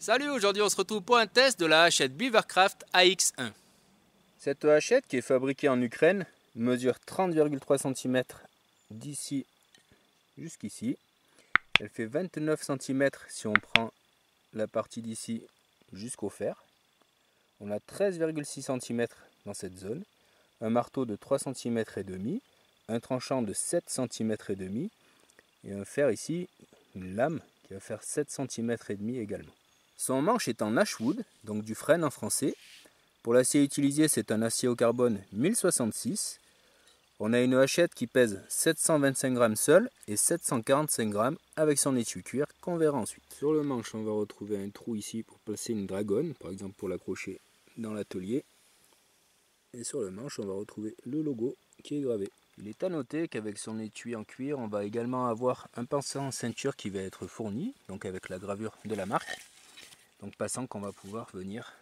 Salut, aujourd'hui on se retrouve pour un test de la hachette Beavercraft AX1. Cette hachette qui est fabriquée en Ukraine mesure 30,3 cm d'ici jusqu'ici. Elle fait 29 cm si on prend la partie d'ici jusqu'au fer. On a 13,6 cm dans cette zone, un marteau de 3 cm et demi, un tranchant de 7 cm et demi et un fer ici, une lame qui va faire 7 cm et demi également. Son manche est en ashwood, donc du frêne en français. Pour l'acier utilisé, c'est un acier au carbone 1066. On a une hachette qui pèse 725 grammes seule et 745 grammes avec son étui cuir qu'on verra ensuite. Sur le manche, on va retrouver un trou ici pour placer une dragonne, par exemple pour l'accrocher dans l'atelier. Et sur le manche, on va retrouver le logo qui est gravé. Il est à noter qu'avec son étui en cuir, on va également avoir un passant ceinture qui va être fourni, donc avec la gravure de la marque. Donc passant qu'on va pouvoir venir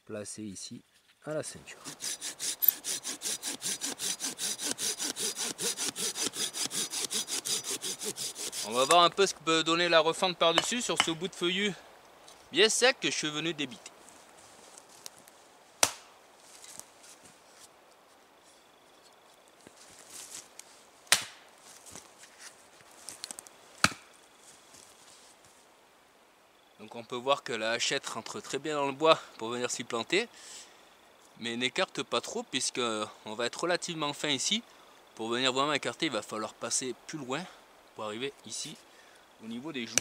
placer ici à la ceinture. On va voir un peu ce que peut donner la refente par-dessus sur ce bout de feuillu bien sec que je suis venu débiter. Donc on peut voir que la hachette rentre très bien dans le bois pour venir s'y planter, mais n'écarte pas trop puisque on va être relativement fin ici. Pour venir vraiment écarter, il va falloir passer plus loin pour arriver ici au niveau des joues.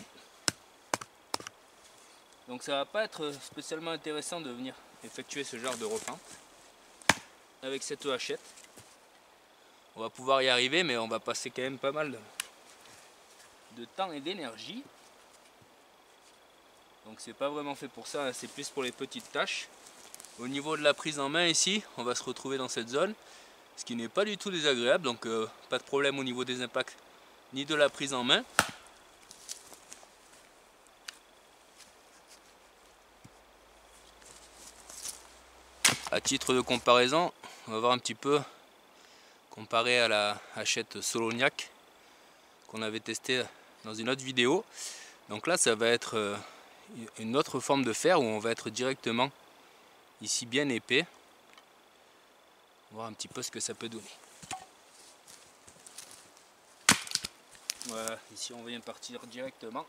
Donc ça va pas être spécialement intéressant de venir effectuer ce genre de refente avec cette hachette. On va pouvoir y arriver, mais on va passer quand même pas mal de temps et d'énergie. Donc c'est pas vraiment fait pour ça, c'est plus pour les petites tâches. Au niveau de la prise en main ici, on va se retrouver dans cette zone, ce qui n'est pas du tout désagréable, donc pas de problème au niveau des impacts ni de la prise en main. À titre de comparaison, on va voir un petit peu comparé à la hachette Soloniac qu'on avait testé dans une autre vidéo. Donc là ça va être une autre forme de fer où on va être directement ici bien épais. On va voir un petit peu ce que ça peut donner. Voilà, ici on vient partir directement.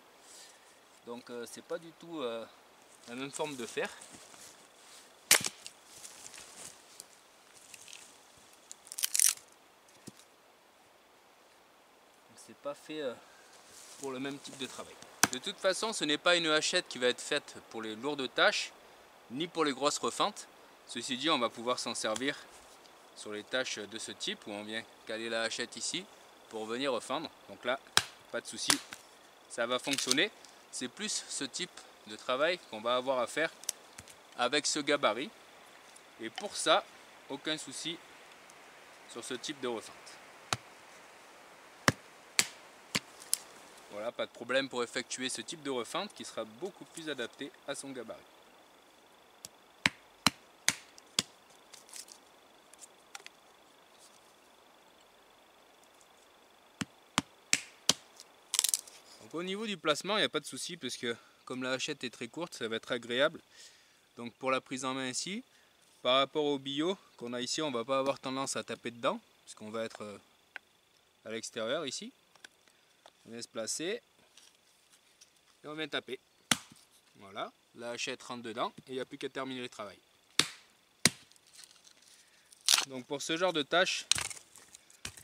Donc c'est pas du tout la même forme de fer. C'est pas fait pour le même type de travail. De toute façon, ce n'est pas une hachette qui va être faite pour les lourdes tâches, ni pour les grosses refentes. Ceci dit, on va pouvoir s'en servir sur les tâches de ce type, où on vient caler la hachette ici pour venir refendre. Donc là, pas de souci, ça va fonctionner. C'est plus ce type de travail qu'on va avoir à faire avec ce gabarit. Et pour ça, aucun souci sur ce type de refente. Voilà, pas de problème pour effectuer ce type de refente qui sera beaucoup plus adapté à son gabarit. Donc au niveau du placement, il n'y a pas de souci parce que comme la hachette est très courte, ça va être agréable. Donc pour la prise en main ici, par rapport au billot qu'on a ici, on ne va pas avoir tendance à taper dedans puisqu'on va être à l'extérieur ici. On vient se placer et on vient taper. Voilà, la hachette rentre dedans et il n'y a plus qu'à terminer le travail. Donc pour ce genre de tâche,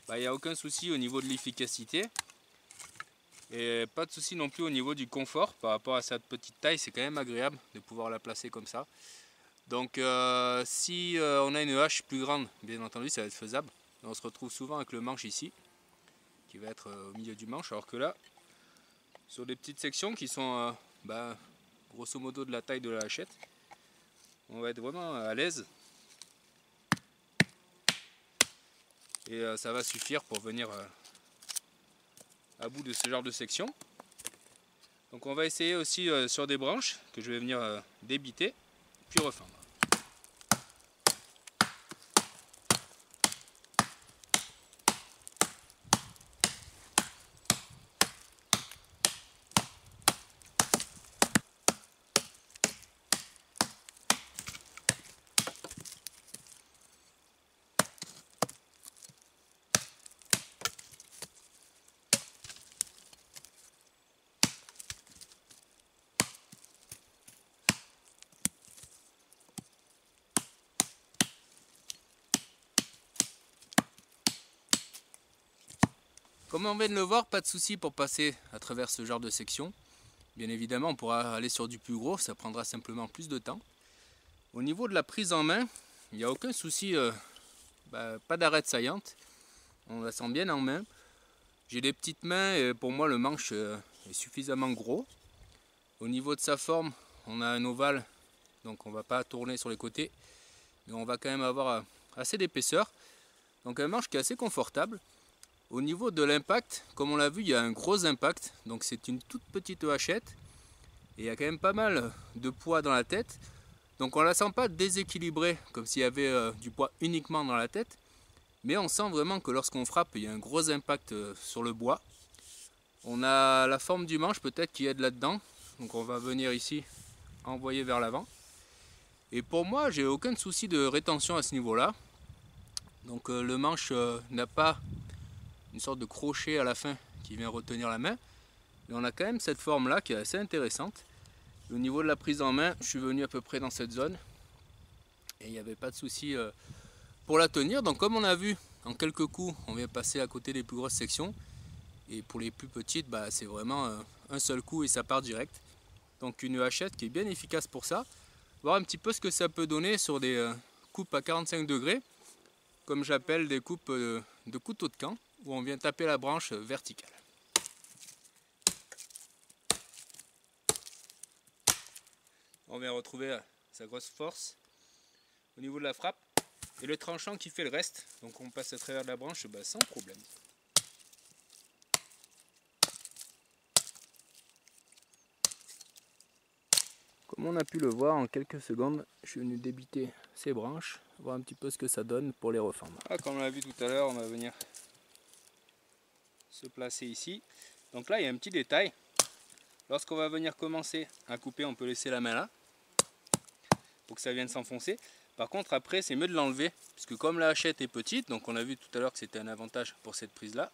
il n'y a aucun souci au niveau de l'efficacité. Et pas de souci non plus au niveau du confort. Par rapport à cette petite taille, c'est quand même agréable de pouvoir la placer comme ça. Donc si on a une hache plus grande, bien entendu ça va être faisable. On se retrouve souvent avec le manche ici, qui va être au milieu du manche, alors que là, sur des petites sections qui sont grosso modo de la taille de la hachette, on va être vraiment à l'aise. Et ça va suffire pour venir à bout de ce genre de section. Donc on va essayer aussi sur des branches que je vais venir débiter, puis refendre. Comme on vient de le voir, pas de souci pour passer à travers ce genre de section. Bien évidemment, on pourra aller sur du plus gros, ça prendra simplement plus de temps. Au niveau de la prise en main, il n'y a aucun souci, pas d'arête saillante. On la sent bien en main. J'ai des petites mains et pour moi le manche est suffisamment gros. Au niveau de sa forme, on a un ovale, donc on ne va pas tourner sur les côtés, mais on va quand même avoir assez d'épaisseur. Donc un manche qui est assez confortable. Au niveau de l'impact, comme on l'a vu, il y a un gros impact, donc c'est une toute petite hachette. Et il y a quand même pas mal de poids dans la tête. Donc on ne la sent pas déséquilibrée, comme s'il y avait du poids uniquement dans la tête. Mais on sent vraiment que lorsqu'on frappe, il y a un gros impact sur le bois. On a la forme du manche peut-être qui aide là-dedans. Donc on va venir ici, envoyer vers l'avant. Et pour moi, j'ai aucun souci de rétention à ce niveau-là. Donc le manche n'a pas une sorte de crochet à la fin qui vient retenir la main. Mais on a quand même cette forme-là qui est assez intéressante. Et au niveau de la prise en main, je suis venu à peu près dans cette zone. Et il n'y avait pas de souci pour la tenir. Donc comme on a vu, en quelques coups, on vient passer à côté des plus grosses sections. Et pour les plus petites, c'est vraiment un seul coup et ça part direct. Donc une hachette qui est bien efficace pour ça. Voir un petit peu ce que ça peut donner sur des coupes à 45 degrés. Comme j'appelle des coupes de couteau de camp, où on vient taper la branche verticale. On vient retrouver sa grosse force au niveau de la frappe. Et le tranchant qui fait le reste. Donc on passe à travers de la branche sans problème. Comme on a pu le voir, en quelques secondes, je suis venu débiter ces branches, voir un petit peu ce que ça donne pour les refendre. Comme on l'a vu tout à l'heure, on va venir se placer ici. Donc là, il y a un petit détail. Lorsqu'on va venir commencer à couper, on peut laisser la main là, pour que ça vienne s'enfoncer. Par contre, après, c'est mieux de l'enlever, puisque comme la hachette est petite, donc on a vu tout à l'heure que c'était un avantage pour cette prise-là,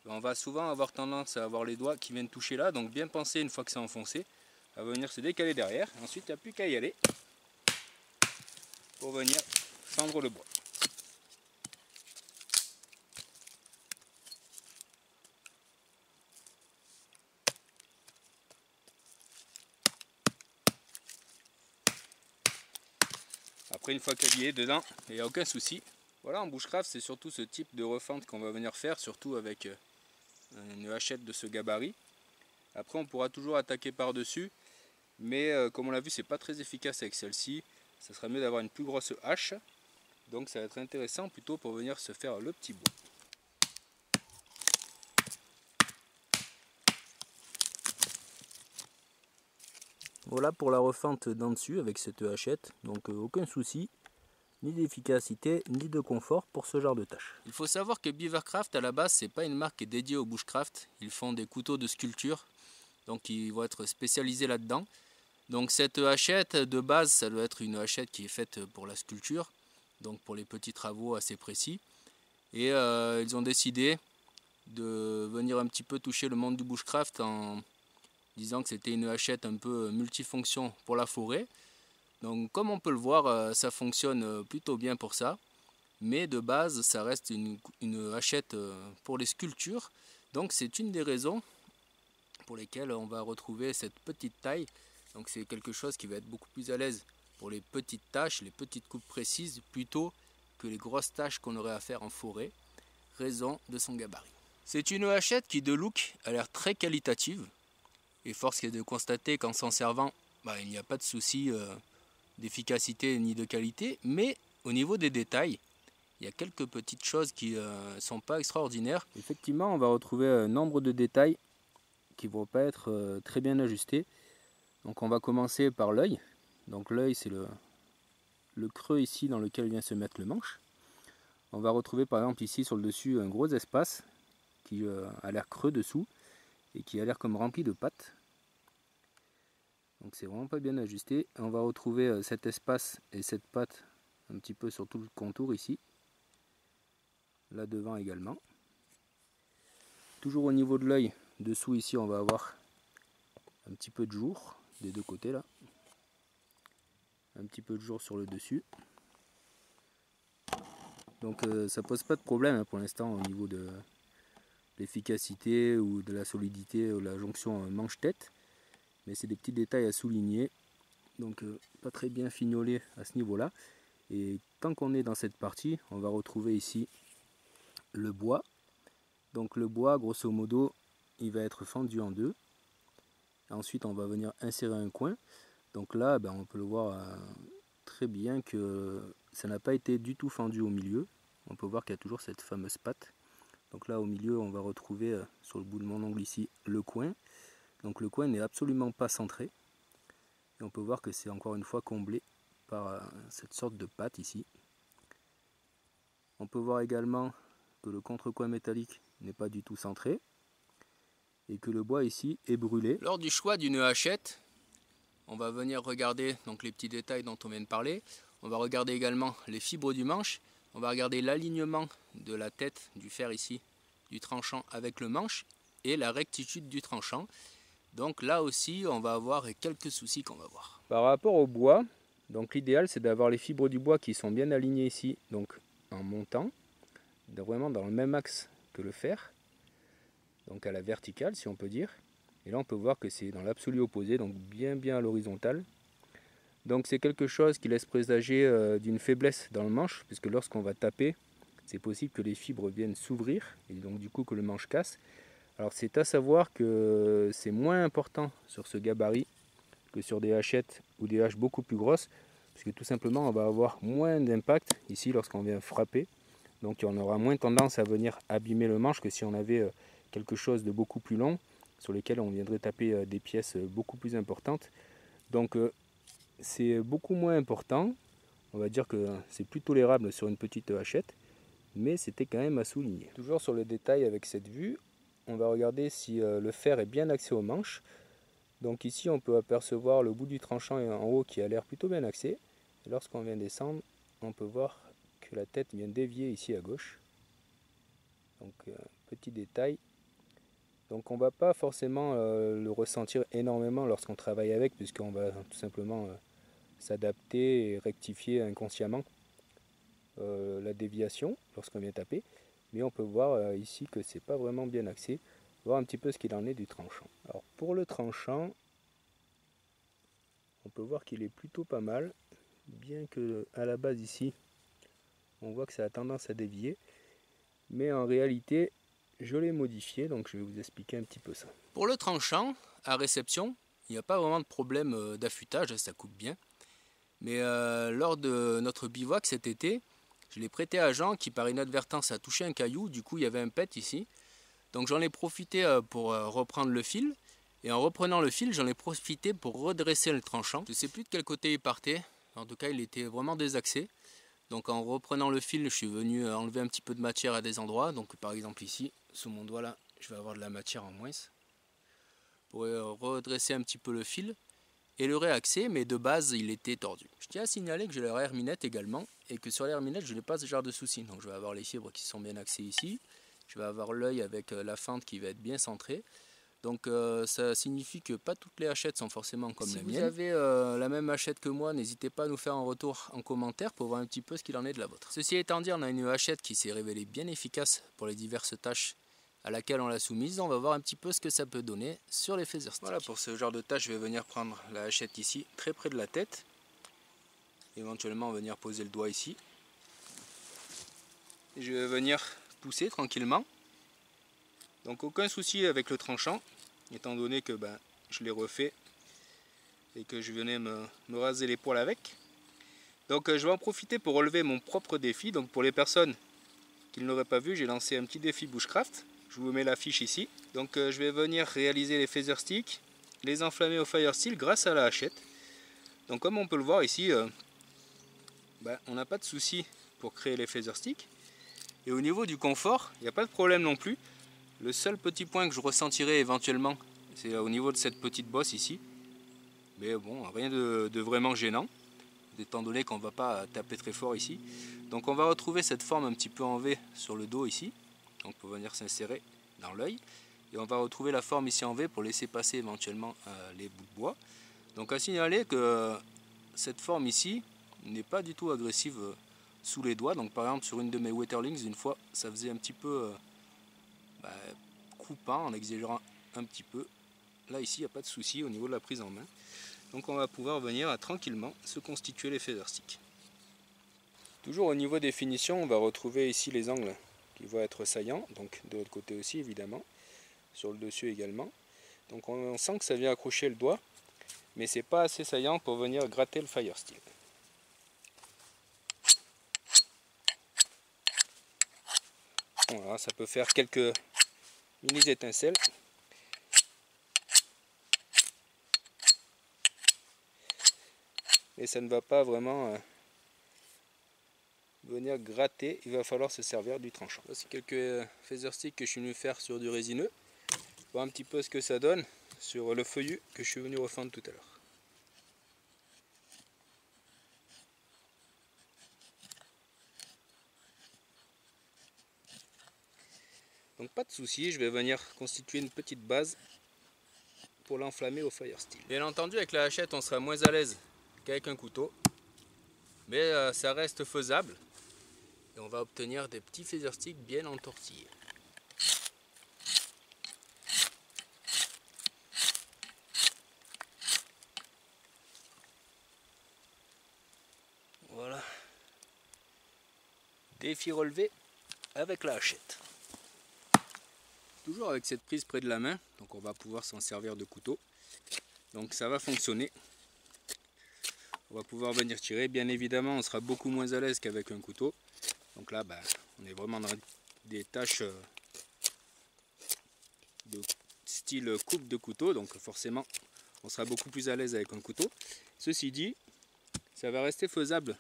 on va souvent avoir tendance à avoir les doigts qui viennent toucher là, donc bien penser une fois que c'est enfoncé, à venir se décaler derrière. Ensuite, il n'y a plus qu'à y aller pour venir fendre le bois. Après, une fois qu'elle y est dedans, il n'y a aucun souci. Voilà, en bushcraft, c'est surtout ce type de refente qu'on va venir faire, surtout avec une hachette de ce gabarit. Après, on pourra toujours attaquer par-dessus, mais comme on l'a vu, c'est pas très efficace avec celle-ci. Ça sera mieux d'avoir une plus grosse hache. Donc ça va être intéressant plutôt pour venir se faire le petit bout. Voilà pour la refente d'en dessus avec cette hachette, donc aucun souci, ni d'efficacité, ni de confort pour ce genre de tâche. Il faut savoir que Beavercraft à la base, c'est pas une marque qui est dédiée au bushcraft. Ils font des couteaux de sculpture, donc ils vont être spécialisés là-dedans. Donc cette hachette de base, ça doit être une hachette qui est faite pour la sculpture, donc pour les petits travaux assez précis. Et ils ont décidé de venir un petit peu toucher le monde du bushcraft en disant que c'était une hachette un peu multifonction pour la forêt. Donc comme on peut le voir, ça fonctionne plutôt bien pour ça. Mais de base, ça reste une hachette pour les sculptures. Donc c'est une des raisons pour lesquelles on va retrouver cette petite taille. Donc c'est quelque chose qui va être beaucoup plus à l'aise pour les petites tâches, les petites coupes précises, plutôt que les grosses tâches qu'on aurait à faire en forêt, raison de son gabarit. C'est une hachette qui de look a l'air très qualitative. Et force est de constater qu'en s'en servant, il n'y a pas de souci d'efficacité ni de qualité. Mais au niveau des détails, il y a quelques petites choses qui ne sont pas extraordinaires. Effectivement, on va retrouver un nombre de détails qui ne vont pas être très bien ajustés. Donc on va commencer par l'œil. Donc l'œil, c'est le creux ici dans lequel vient se mettre le manche. On va retrouver par exemple ici sur le dessus un gros espace qui a l'air creux dessous et qui a l'air comme rempli de pattes. Donc c'est vraiment pas bien ajusté. On va retrouver cet espace et cette patte un petit peu sur tout le contour ici. Là devant également. Toujours au niveau de l'œil, dessous ici on va avoir un petit peu de jour des deux côtés là. Un petit peu de jour sur le dessus. Donc ça pose pas de problème pour l'instant au niveau l'efficacité ou de la solidité ou la jonction manche-tête. Mais c'est des petits détails à souligner. Donc pas très bien fignolé à ce niveau-là. Et tant qu'on est dans cette partie, on va retrouver ici le bois. Donc le bois, grosso modo, il va être fendu en deux. Ensuite, on va venir insérer un coin. Donc là, on peut le voir très bien que ça n'a pas été du tout fendu au milieu. On peut voir qu'il y a toujours cette fameuse patte. Donc là, au milieu, on va retrouver sur le bout de mon ongle ici le coin. Donc le coin n'est absolument pas centré. Et on peut voir que c'est encore une fois comblé par cette sorte de patte ici. On peut voir également que le contrecoin métallique n'est pas du tout centré et que le bois ici est brûlé. Lors du choix d'une hachette, on va venir regarder donc les petits détails dont on vient de parler. On va regarder également les fibres du manche. On va regarder l'alignement de la tête du fer ici, du tranchant avec le manche et la rectitude du tranchant. Donc là aussi, on va avoir quelques soucis qu'on va voir. Par rapport au bois, donc l'idéal c'est d'avoir les fibres du bois qui sont bien alignées ici, donc en montant, vraiment dans le même axe que le fer, donc à la verticale si on peut dire. Et là on peut voir que c'est dans l'absolu opposé, donc bien à l'horizontale. Donc c'est quelque chose qui laisse présager d'une faiblesse dans le manche, puisque lorsqu'on va taper, c'est possible que les fibres viennent s'ouvrir, et donc du coup que le manche casse. Alors c'est à savoir que c'est moins important sur ce gabarit que sur des hachettes ou des haches beaucoup plus grosses, puisque tout simplement on va avoir moins d'impact ici lorsqu'on vient frapper. Donc on aura moins tendance à venir abîmer le manche que si on avait quelque chose de beaucoup plus long, sur lesquels on viendrait taper des pièces beaucoup plus importantes. Donc c'est beaucoup moins important, on va dire que c'est plus tolérable sur une petite hachette, mais c'était quand même à souligner. Toujours sur le détail avec cette vue, on va regarder si le fer est bien axé aux manches. Donc ici on peut apercevoir le bout du tranchant en haut qui a l'air plutôt bien axé. Et lorsqu'on vient descendre, on peut voir que la tête vient dévier ici à gauche. Donc petit détail. Donc on ne va pas forcément le ressentir énormément lorsqu'on travaille avec, puisqu'on va tout simplement s'adapter et rectifier inconsciemment la déviation lorsqu'on vient taper. Mais on peut voir ici que c'est pas vraiment bien axé. Voir un petit peu ce qu'il en est du tranchant. Alors pour le tranchant, on peut voir qu'il est plutôt pas mal, bien que à la base ici, on voit que ça a tendance à dévier. Mais en réalité, je l'ai modifié, donc je vais vous expliquer un petit peu ça. Pour le tranchant, à réception, il n'y a pas vraiment de problème d'affûtage, ça coupe bien. Mais lors de notre bivouac cet été, je l'ai prêté à Jean qui par inadvertance a touché un caillou, du coup il y avait un pet ici. Donc j'en ai profité pour reprendre le fil, et en reprenant le fil, j'en ai profité pour redresser le tranchant. Je ne sais plus de quel côté il partait, en tout cas il était vraiment désaxé. Donc en reprenant le fil, je suis venu enlever un petit peu de matière à des endroits. Donc par exemple ici, sous mon doigt là, je vais avoir de la matière en moins. Pour redresser un petit peu le fil et le réaxer, mais de base il était tordu. Je tiens à signaler que j'ai la herminette également, et que sur la herminette je n'ai pas ce genre de souci. Donc je vais avoir les fibres qui sont bien axées ici. Je vais avoir l'œil avec la fente qui va être bien centrée. Donc ça signifie que pas toutes les hachettes sont forcément comme la mienne. Si vous avez la même hachette que moi, n'hésitez pas à nous faire un retour en commentaire pour voir un petit peu ce qu'il en est de la vôtre. Ceci étant dit, on a une hachette qui s'est révélée bien efficace pour les diverses tâches à laquelle on l'a soumise. On va voir un petit peu ce que ça peut donner sur les feather sticks. Voilà, pour ce genre de tâche, je vais venir prendre la hachette ici, très près de la tête. Éventuellement venir poser le doigt ici. Et je vais venir pousser tranquillement. Donc aucun souci avec le tranchant, étant donné que je l'ai refait et que je venais me raser les poils avec. Donc je vais en profiter pour relever mon propre défi. Donc pour les personnes qui ne l'auraient pas vu, j'ai lancé un petit défi bushcraft. Je vous mets l'affiche ici. Donc je vais venir réaliser les feather sticks, les enflammer au fire steel grâce à la hachette. Donc comme on peut le voir ici, on n'a pas de souci pour créer les feather sticks. Et au niveau du confort, il n'y a pas de problème non plus. Le seul petit point que je ressentirai éventuellement, c'est au niveau de cette petite bosse ici. Mais bon, rien de vraiment gênant, étant donné qu'on ne va pas taper très fort ici. Donc on va retrouver cette forme un petit peu en V sur le dos ici. Donc pour venir s'insérer dans l'œil. Et on va retrouver la forme ici en V pour laisser passer éventuellement les bouts de bois. Donc à signaler que cette forme ici n'est pas du tout agressive sous les doigts. Donc par exemple sur une de mes Waterlings, une fois, ça faisait un petit peu coupant, en exagérant un petit peu. Là ici il n'y a pas de souci au niveau de la prise en main. Donc on va pouvoir venir tranquillement se constituer les feather sticks. Toujours au niveau des finitions, on va retrouver ici les angles qui vont être saillants, donc de l'autre côté aussi évidemment, sur le dessus également. Donc on sent que ça vient accrocher le doigt, mais c'est pas assez saillant pour venir gratter le fire steel. Voilà, ça peut faire quelques mini étincelles. Et ça ne va pas vraiment venir gratter, il va falloir se servir du tranchant. Voici quelques feather sticks que je suis venu faire sur du résineux. Voir un petit peu ce que ça donne sur le feuillu que je suis venu refendre tout à l'heure. Donc pas de souci, je vais venir constituer une petite base pour l'enflammer au fire steel. Bien entendu avec la hachette on sera moins à l'aise qu'avec un couteau, mais ça reste faisable. Et on va obtenir des petits feather sticks bien entortillés. Voilà. Défi relevé avec la hachette. Toujours avec cette prise près de la main, donc on va pouvoir s'en servir de couteau. Donc ça va fonctionner. On va pouvoir venir tirer. Bien évidemment, on sera beaucoup moins à l'aise qu'avec un couteau. Donc là, on est vraiment dans des tâches de style coupe de couteau. Donc forcément, on sera beaucoup plus à l'aise avec un couteau. Ceci dit, ça va rester faisable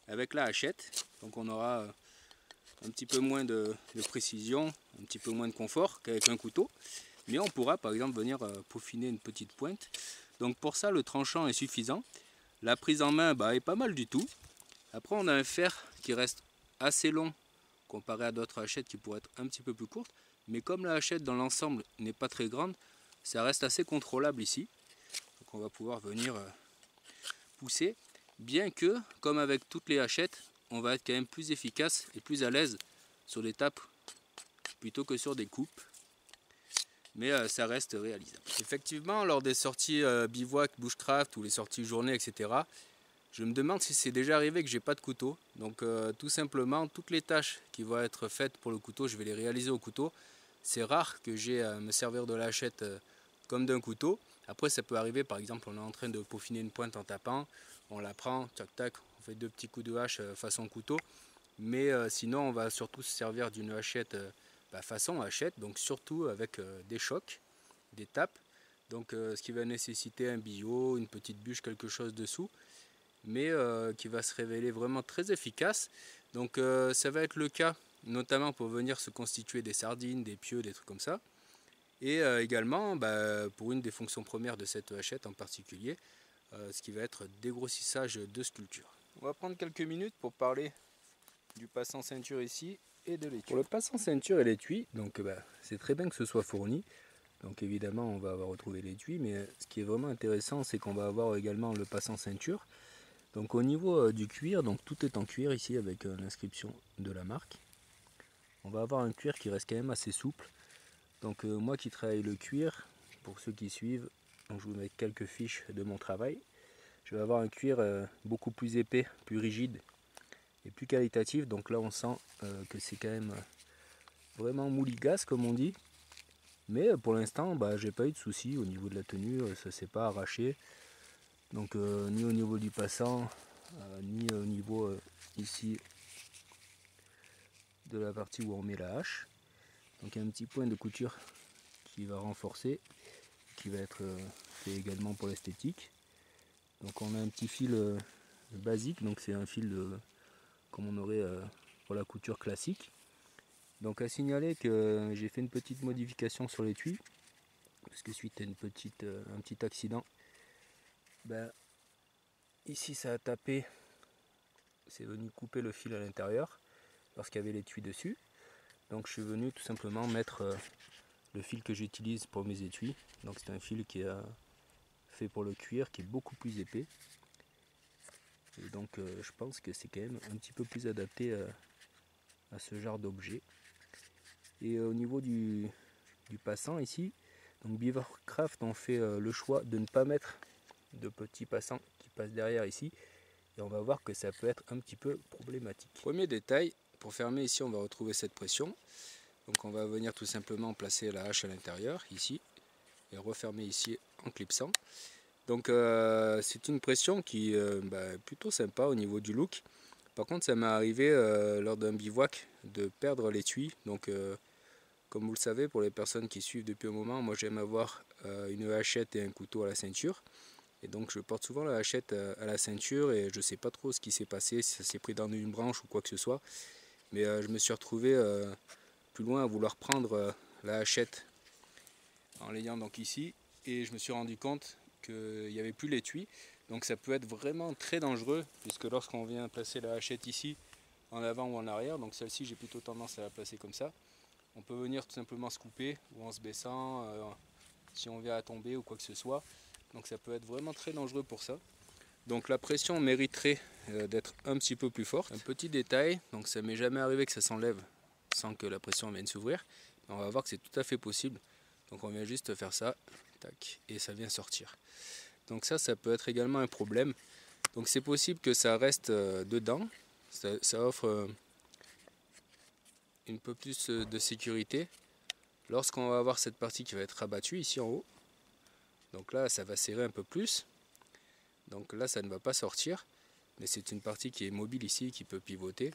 avec la hachette. Donc on aura un petit peu moins de précision, un petit peu moins de confort qu'avec un couteau. Mais on pourra par exemple venir peaufiner une petite pointe. Donc pour ça, le tranchant est suffisant. La prise en main est pas mal du tout. Après on a un fer qui reste assez long comparé à d'autres hachettes qui pourraient être un petit peu plus courtes. Mais comme la hachette dans l'ensemble n'est pas très grande, ça reste assez contrôlable ici. Donc on va pouvoir venir pousser. Bien que, comme avec toutes les hachettes, on va être quand même plus efficace et plus à l'aise sur les tapes plutôt que sur des coupes. Mais ça reste réalisable. Effectivement, lors des sorties bivouac, bushcraft ou les sorties journée, etc., je me demande si c'est déjà arrivé que j'ai pas de couteau. Donc tout simplement, toutes les tâches qui vont être faites pour le couteau, je vais les réaliser au couteau. C'est rare que j'ai à me servir de la hachette comme d'un couteau. Après, ça peut arriver, par exemple, on est en train de peaufiner une pointe en tapant, on la prend, tac tac, on fait 2 petits coups de hache façon couteau. Mais sinon, on va surtout se servir d'une hachette façon hachette, donc surtout avec des chocs, des tapes, donc ce qui va nécessiter un billot, une petite bûche, quelque chose dessous, mais qui va se révéler vraiment très efficace. Donc ça va être le cas notamment pour venir se constituer des sardines, des pieux, des trucs comme ça, et également pour une des fonctions premières de cette hachette en particulier, ce qui va être dégrossissage de sculpture. On va prendre quelques minutes pour parler du passant ceinture ici et de l'étui. Pour le passant ceinture et l'étui, donc c'est très bien que ce soit fourni. Donc évidemment on va avoir retrouvé l'étui, mais ce qui est vraiment intéressant c'est qu'on va avoir également le passant ceinture. Donc au niveau du cuir, donc tout est en cuir ici avec l'inscription de la marque. On va avoir un cuir qui reste quand même assez souple. Donc moi qui travaille le cuir, pour ceux qui suivent, donc je vous mets quelques fiches de mon travail. Je vais avoir un cuir beaucoup plus épais, plus rigide et plus qualitatif. Donc là on sent que c'est quand même vraiment mouligasse comme on dit. Mais pour l'instant j'ai pas eu de soucis au niveau de la tenue, ça s'est pas arraché. Donc ni au niveau du passant, ni au niveau ici de la partie où on met la hache. Donc il y a un petit point de couture qui va renforcer, qui va être fait également pour l'esthétique. Donc on a un petit fil basique, donc c'est un fil comme on aurait pour la couture classique. Donc à signaler que j'ai fait une petite modification sur l'étui, parce que suite à un petit accident, ici ça a tapé, c'est venu couper le fil à l'intérieur, lorsqu'il y avait l'étui dessus. Donc je suis venu tout simplement mettre le fil que j'utilise pour mes étuis. Donc c'est un fil qui est fait pour le cuir, qui est beaucoup plus épais. Et donc je pense que c'est quand même un petit peu plus adapté à ce genre d'objet. Et au niveau du passant ici, donc Beavercraft ont fait le choix de ne pas mettre de petits passants qui passent derrière ici. Et on va voir que ça peut être un petit peu problématique. Premier détail, pour fermer ici on va retrouver cette pression. Donc on va venir tout simplement placer la hache à l'intérieur ici et refermer ici en clipsant. Donc c'est une pression qui est plutôt sympa au niveau du look. Par contre ça m'est arrivé lors d'un bivouac de perdre l'étui. Donc comme vous le savez, pour les personnes qui suivent depuis un moment, moi j'aime avoir une hachette et un couteau à la ceinture. Et donc je porte souvent la hachette à la ceinture et je ne sais pas trop ce qui s'est passé, si ça s'est pris dans une branche ou quoi que ce soit. Mais je me suis retrouvé plus loin à vouloir prendre la hachette en l'ayant donc ici. Et je me suis rendu compte qu'il n'y avait plus l'étui. Donc ça peut être vraiment très dangereux puisque lorsqu'on vient placer la hachette ici, en avant ou en arrière, donc celle-ci j'ai plutôt tendance à la placer comme ça, on peut venir tout simplement se couper ou en se baissant si on vient à tomber ou quoi que ce soit. Donc ça peut être vraiment très dangereux pour ça. Donc la pression mériterait d'être un petit peu plus forte. Un petit détail, donc ça m'est jamais arrivé que ça s'enlève sans que la pression vienne s'ouvrir. On va voir que c'est tout à fait possible. Donc on vient juste faire ça, tac, et ça vient sortir. Donc ça peut être également un problème. Donc c'est possible que ça reste dedans. Ça offre un peu plus de sécurité. Lorsqu'on va avoir cette partie qui va être rabattue ici en haut, donc là ça va serrer un peu plus, donc là ça ne va pas sortir, mais c'est une partie qui est mobile ici, qui peut pivoter,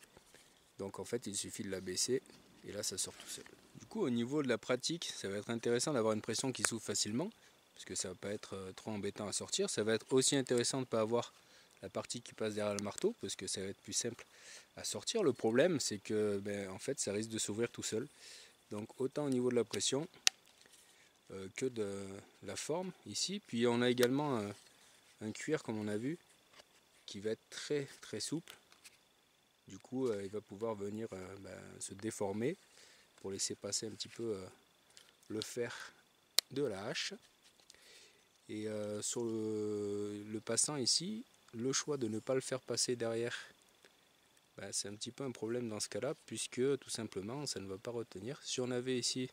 donc en fait il suffit de la baisser et là ça sort tout seul. Du coup au niveau de la pratique, ça va être intéressant d'avoir une pression qui s'ouvre facilement, puisque ça ne va pas être trop embêtant à sortir. Ça va être aussi intéressant de ne pas avoir la partie qui passe derrière le marteau, parce que ça va être plus simple à sortir. Le problème c'est que en fait ça risque de s'ouvrir tout seul, donc autant au niveau de la pression que de la forme ici. Puis on a également un cuir, comme on a vu, qui va être très très souple. Du coup il va pouvoir venir se déformer pour laisser passer un petit peu le fer de la hache. Et sur le passant ici, le choix de ne pas le faire passer derrière, c'est un petit peu un problème dans ce cas là, puisque tout simplement ça ne va pas retenir. Si on avait ici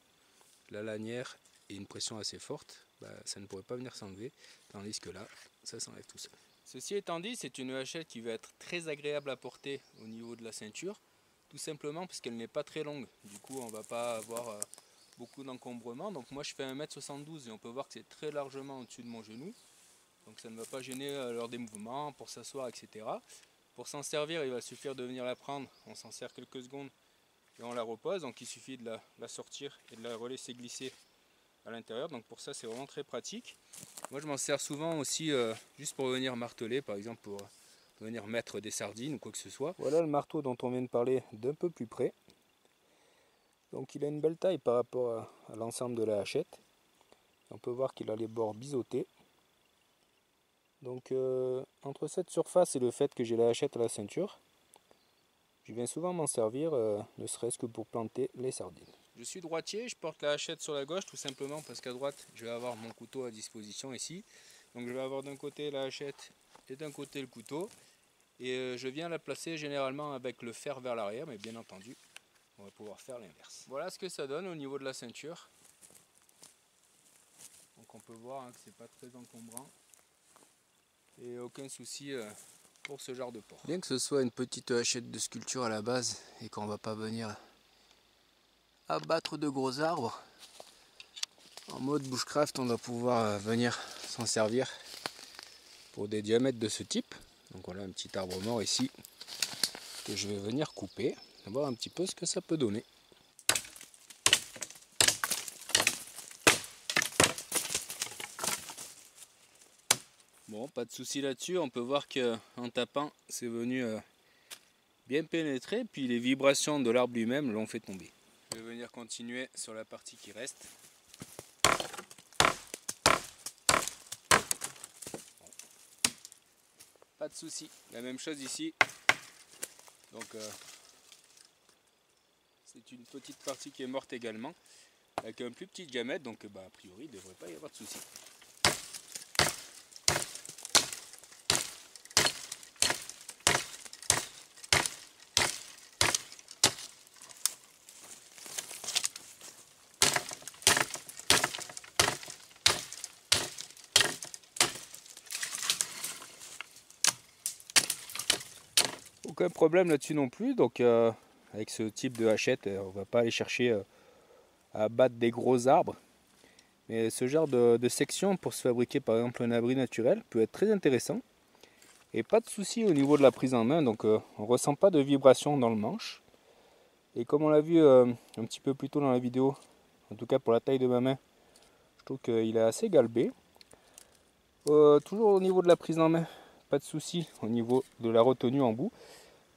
la lanière et une pression assez forte, ça ne pourrait pas venir s'enlever, tandis que là, ça s'enlève tout seul. Ceci étant dit, c'est une hachette qui va être très agréable à porter au niveau de la ceinture, tout simplement parce qu'elle n'est pas très longue. Du coup, on ne va pas avoir beaucoup d'encombrement. Donc moi, je fais 1m72 et on peut voir que c'est très largement au-dessus de mon genou. Donc ça ne va pas gêner lors des mouvements, pour s'asseoir, etc. Pour s'en servir, il va suffire de venir la prendre. On s'en sert quelques secondes et on la repose. Donc il suffit de la sortir et de la relaisser glisser à l'intérieur. Donc pour ça c'est vraiment très pratique. Moi je m'en sers souvent aussi juste pour venir marteler, par exemple pour venir mettre des sardines ou quoi que ce soit. Voilà le marteau dont on vient de parler d'un peu plus près. Donc il a une belle taille par rapport à l'ensemble de la hachette. On peut voir qu'il a les bords biseautés. Donc entre cette surface et le fait que j'ai la hachette à la ceinture, je viens souvent m'en servir, ne serait-ce que pour planter les sardines. Je suis droitier, je porte la hachette sur la gauche tout simplement parce qu'à droite je vais avoir mon couteau à disposition ici. Donc je vais avoir d'un côté la hachette et d'un côté le couteau. Et je viens la placer généralement avec le fer vers l'arrière, mais bien entendu on va pouvoir faire l'inverse. Voilà ce que ça donne au niveau de la ceinture. Donc on peut voir que c'est pas très encombrant. Et aucun souci pour ce genre de port. Bien que ce soit une petite hachette de sculpture à la base et qu'on ne va pas venir abattre de gros arbres, en mode bushcraft on va pouvoir venir s'en servir pour des diamètres de ce type. Donc voilà un petit arbre mort ici que je vais venir couper, voir un petit peu ce que ça peut donner. Bon, pas de souci là-dessus, on peut voir qu'en tapant c'est venu bien pénétrer, puis les vibrations de l'arbre lui-même l'ont fait tomber. Je vais venir continuer sur la partie qui reste. Bon. Pas de souci, la même chose ici. Donc c'est une petite partie qui est morte également, avec un plus petit diamètre, donc a priori il ne devrait pas y avoir de souci. aucun problème là-dessus non plus. Donc avec ce type de hachette, on va pas aller chercher à battre des gros arbres. Mais ce genre de section pour se fabriquer par exemple un abri naturel peut être très intéressant. Et pas de souci au niveau de la prise en main, donc on ne ressent pas de vibration dans le manche. Et comme on l'a vu un petit peu plus tôt dans la vidéo, en tout cas pour la taille de ma main, je trouve qu'il est assez galbé. Toujours au niveau de la prise en main, pas de souci au niveau de la retenue en bout.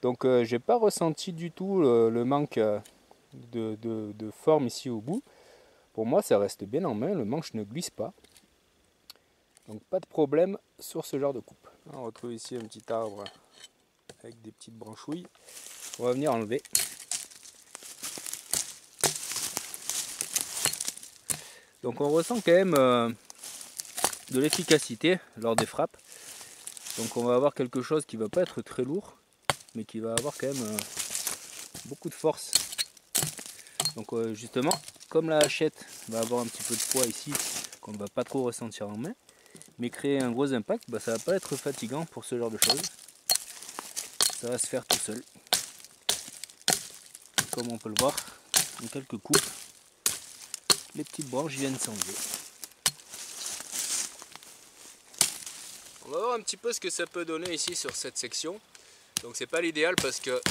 Donc j'ai pas ressenti du tout le manque de forme ici au bout. Pour moi ça reste bien en main, le manche ne glisse pas. Donc pas de problème sur ce genre de coupe. On retrouve ici un petit arbre avec des petites branchouilles. On va venir enlever. Donc on ressent quand même de l'efficacité lors des frappes. Donc on va avoir quelque chose qui va pas être très lourd, mais qui va avoir quand même beaucoup de force. Donc justement, comme la hachette va avoir un petit peu de poids ici, qu'on ne va pas trop ressentir en main, mais créer un gros impact, ça va pas être fatigant pour ce genre de choses. Ça va se faire tout seul. Comme on peut le voir, en quelques coups, les petites branches viennent s'enlever. On va voir un petit peu ce que ça peut donner ici sur cette section. Donc c'est pas l'idéal parce que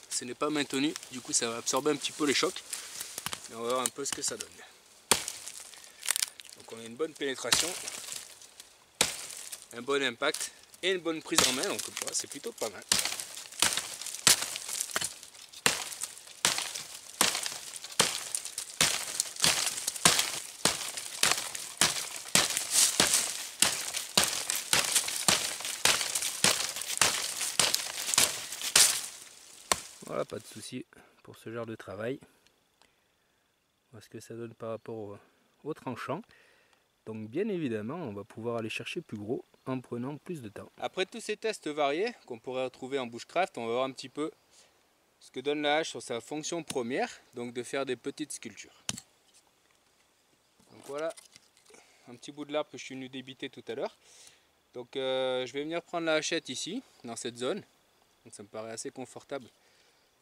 ce n'est pas maintenu, du coup ça va absorber un petit peu les chocs. Et on va voir un peu ce que ça donne. Donc on a une bonne pénétration, un bon impact et une bonne prise en main, donc voilà, c'est plutôt pas mal. Voilà, pas de souci pour ce genre de travail. Voir ce que ça donne par rapport au tranchant. Donc bien évidemment, on va pouvoir aller chercher plus gros en prenant plus de temps. Après tous ces tests variés qu'on pourrait retrouver en bushcraft, on va voir un petit peu ce que donne la hache sur sa fonction première, donc de faire des petites sculptures. Donc voilà un petit bout de l'arbre que je suis venu débiter tout à l'heure. Donc je vais venir prendre la hachette ici, dans cette zone. Donc ça me paraît assez confortable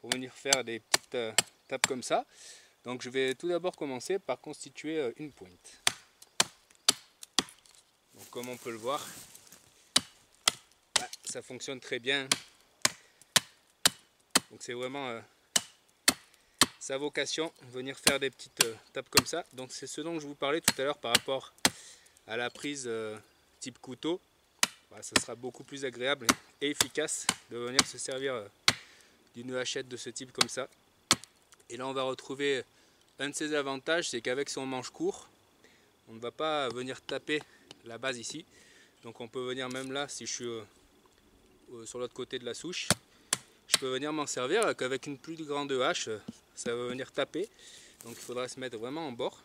pour venir faire des petites tapes comme ça. Donc je vais tout d'abord commencer par constituer une pointe. Donc comme on peut le voir, ça fonctionne très bien. Donc c'est vraiment sa vocation, venir faire des petites tapes comme ça. Donc c'est ce dont je vous parlais tout à l'heure par rapport à la prise type couteau. Ça sera beaucoup plus agréable et efficace de venir se servir d'une hachette de ce type comme ça. Et là on va retrouver un de ses avantages, c'est qu'avec son manche court, on ne va pas venir taper la base ici. Donc on peut venir même là, si je suis sur l'autre côté de la souche, je peux venir m'en servir qu'avec une plus grande hache, ça va venir taper. Donc il faudra se mettre vraiment en bord.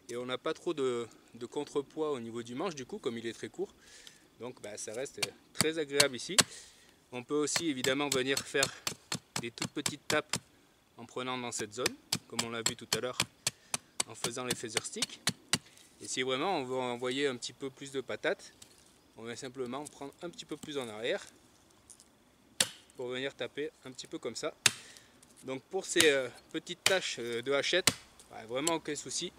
Et on n'a pas trop de contrepoids au niveau du manche du coup, comme il est très court. Donc ça reste très agréable ici. On peut aussi évidemment venir faire des toutes petites tapes en prenant dans cette zone, comme on l'a vu tout à l'heure en faisant les feather sticks. Et si vraiment on veut envoyer un petit peu plus de patates, on va simplement prendre un petit peu plus en arrière pour venir taper un petit peu comme ça. Donc pour ces petites tâches de hachette, vraiment aucun souci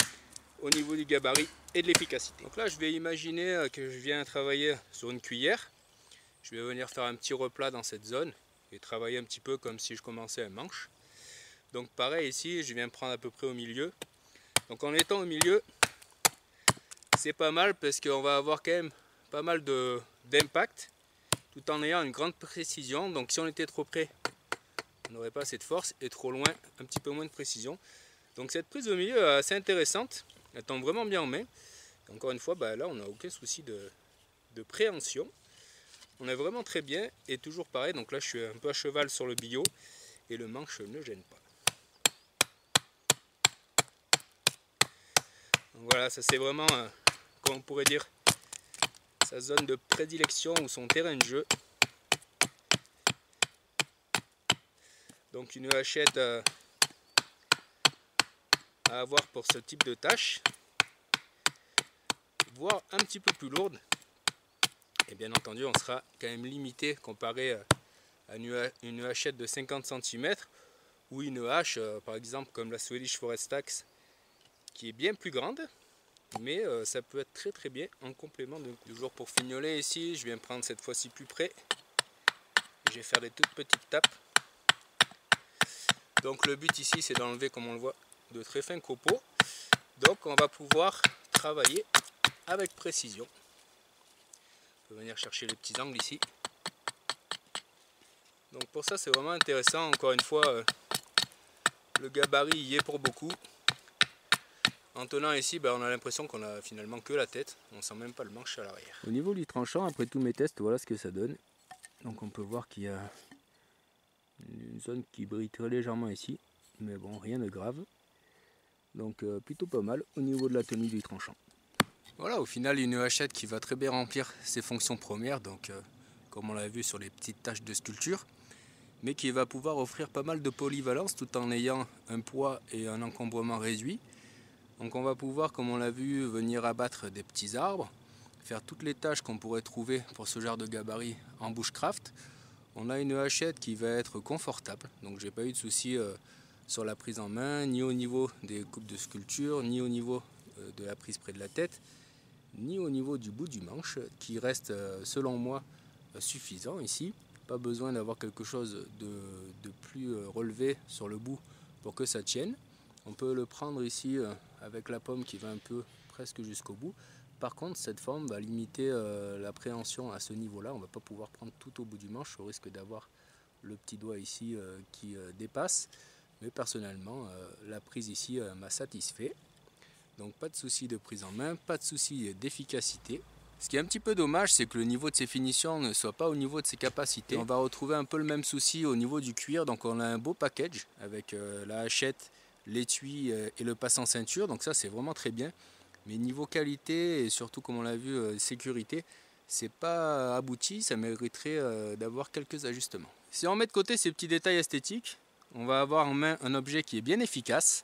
au niveau du gabarit et de l'efficacité. Donc là je vais imaginer que je viens travailler sur une cuillère. Je vais venir faire un petit replat dans cette zone et travailler un petit peu comme si je commençais un manche. Donc pareil ici, je viens prendre à peu près au milieu. Donc en étant au milieu, c'est pas mal parce qu'on va avoir quand même pas mal d'impact tout en ayant une grande précision. Donc si on était trop près, on n'aurait pas assez de force, et trop loin, un petit peu moins de précision. Donc cette prise au milieu est assez intéressante, elle tombe vraiment bien en main. Encore une fois, là on n'a aucun souci de préhension. On est vraiment très bien et toujours pareil. Donc là je suis un peu à cheval sur le billot et le manche ne gêne pas. Donc voilà, ça c'est vraiment, comme on pourrait dire, sa zone de prédilection ou son terrain de jeu. Donc une hachette à avoir pour ce type de tâche, voire un petit peu plus lourde. Et bien entendu on sera quand même limité comparé à une hachette de 50 cm ou une hache par exemple comme la Swedish Forest Axe qui est bien plus grande, mais ça peut être très très bien en complément. Toujours pour fignoler ici, je viens prendre cette fois-ci plus près, je vais faire des toutes petites tapes. Donc le but ici c'est d'enlever, comme on le voit, de très fins copeaux. Donc on va pouvoir travailler avec précision. On peut venir chercher les petits angles ici. Donc pour ça c'est vraiment intéressant. Encore une fois, le gabarit y est pour beaucoup. En tenant ici, on a l'impression qu'on a finalement que la tête. On sent même pas le manche à l'arrière. Au niveau du tranchant, après tous mes tests, voilà ce que ça donne. Donc on peut voir qu'il y a une zone qui brille très légèrement ici. Mais bon, rien de grave. Donc plutôt pas mal au niveau de la tenue du tranchant. Voilà, au final une hachette qui va très bien remplir ses fonctions premières, donc comme on l'a vu sur les petites tâches de sculpture, mais qui va pouvoir offrir pas mal de polyvalence tout en ayant un poids et un encombrement réduit. Donc on va pouvoir, comme on l'a vu, venir abattre des petits arbres, faire toutes les tâches qu'on pourrait trouver pour ce genre de gabarit en bushcraft. On a une hachette qui va être confortable, donc j'ai pas eu de soucis sur la prise en main, ni au niveau des coupes de sculpture, ni au niveau de la prise près de la tête, ni au niveau du bout du manche, qui reste selon moi suffisant ici. Pas besoin d'avoir quelque chose de plus relevé sur le bout pour que ça tienne. On peut le prendre ici avec la pomme qui va un peu presque jusqu'au bout. Par contre, cette forme va limiter l'appréhension à ce niveau-là. On ne va pas pouvoir prendre tout au bout du manche au risque d'avoir le petit doigt ici qui dépasse. Mais personnellement, la prise ici m'a satisfait. Donc pas de souci de prise en main, pas de souci d'efficacité. Ce qui est un petit peu dommage, c'est que le niveau de ses finitions ne soit pas au niveau de ses capacités. On va retrouver un peu le même souci au niveau du cuir. Donc on a un beau package avec la hachette, l'étui et le passant ceinture. Donc ça c'est vraiment très bien. Mais niveau qualité et surtout comme on l'a vu sécurité, c'est pas abouti. Ça mériterait d'avoir quelques ajustements. Si on met de côté ces petits détails esthétiques, on va avoir en main un objet qui est bien efficace.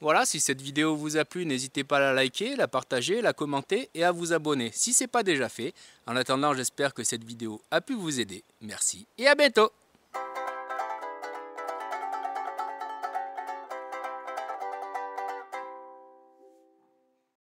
Voilà, si cette vidéo vous a plu, n'hésitez pas à la liker, la partager, la commenter et à vous abonner si ce n'est pas déjà fait. En attendant, j'espère que cette vidéo a pu vous aider. Merci et à bientôt!